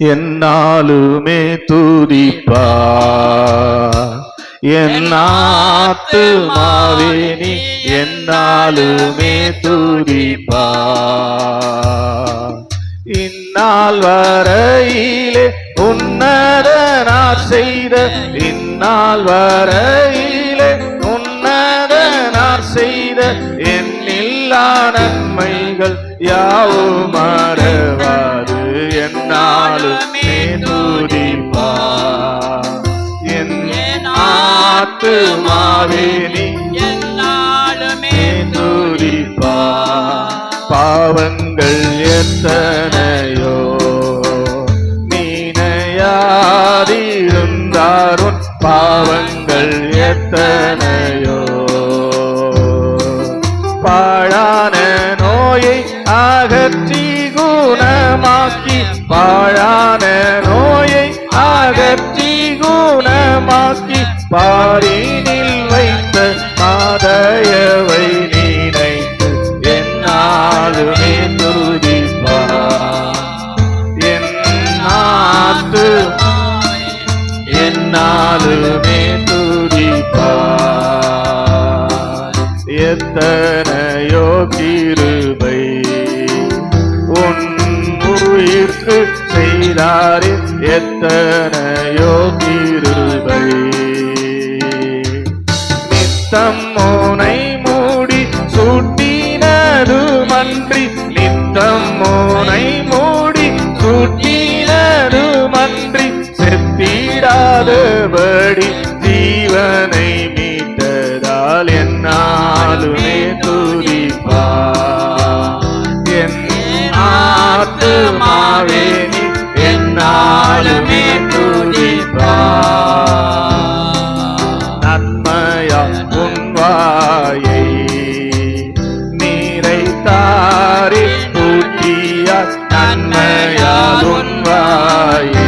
என்னாலுமே துதிப்பா என் ஆத்துமாவே நீ என்னாலுமே துதிப்பா. இந்நாள் வரையிலே உன்னதனார் செய்த இந்நாள் வரையிலே உன்னதனார் செய்த எண்ணில்லா நன்மைகள் யாவும் மறவாது என்னாலுமே துதிப்பா. என் ஆத்துமாவே நீ என்னாலுமே துதிப்பா. பாவங்கள் எத்தனையோ நீனையாதிருந்தாரும் பாவங்கள் எத்தனையோ பாழான நோயை அகற்றி குணமாக்கி பாழான நோயை அகற்றி குணமாக்கி பாரினில் வைத்த மாதயவை நினைத்து என்னாலுமே துதிப்பா. என் ஆத்துமாவே என்னாலுமே துதிப்பா. எத்தனையோ கிருபை உன் உயிர்க்கு செய்தாரே எத்தனையோ கிருபை. நித்தம் மோனை மூடி சூட்டினது மன்றி நித்தம் மோனை மூடி சூட்டினது மன்றி செத்திடாதபடி ஜீவனை மீட்டதால் என்னாலுமே துதிப்பா. என் ஆத்துமாவே நீ என்னாலுமே துதிப்பா. நன்மையா உன் வாயை நீரைத்தாரி பூட்டியா நன்மையா உன் வாயை.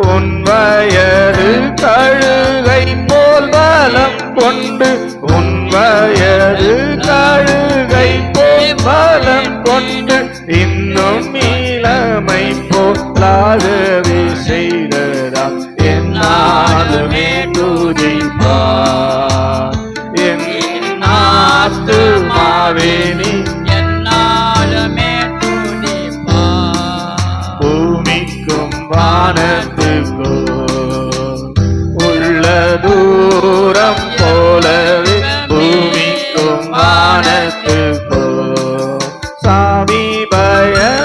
உன் வயது கழுகை போல் பலம் கொண்டு உன் வயது கழுகை போல் பலம் கொண்டு இன்னும் இளமை போலாகவே செய்ததா என்னாலுமே துதிப்பா. என் ஆத்துமாவே நீ என்னாலுமே துதிப்பா. பூமிக்கும் வானத்துக்கோ உள்ள தூரம் போலவே பூமிக்கும் வானத்துக்கோ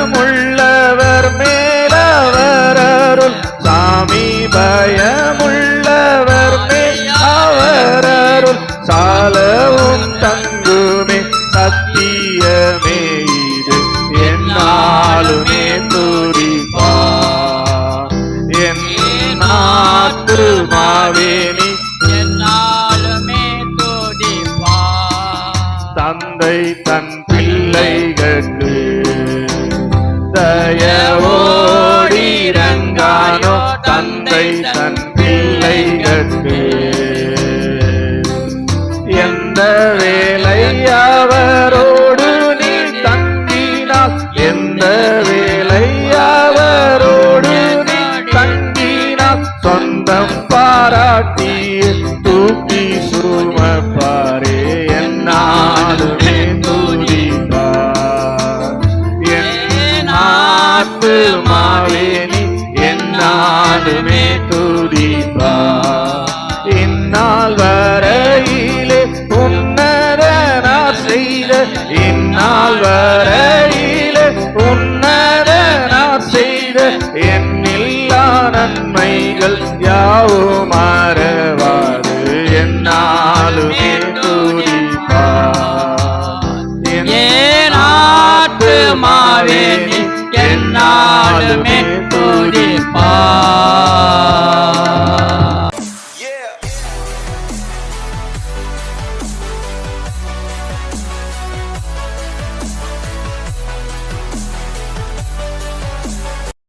சாமீபயமுள்ளவர் மேலவர் அருள் சாமீபயமுள்ளவர் மேல் அவர் அருள் சாலவும் தங்குமே சத்தியமே இது என்னாலுமே துதிப்பா. என் ஆத்துமாவே நீ என்னாலுமே துதிப்பா. தந்தை தன் பிள்ளைகளுக்கு தயவோடிரங்கானோ தந்தை தன் பிள்ளைகளுக்கு எந்த வேலை அவரோடு நீ தங்கினால் எந்த வேலை அவரோடு நீ தங்கினால் சொந்தம் பாராட்டி தூக்கி சுமப்பாரே என்னாலுமே துதிப்பா. என் ஆத்துமாவே நீ என்னாலுமே துதிப்பா. இந்நாள்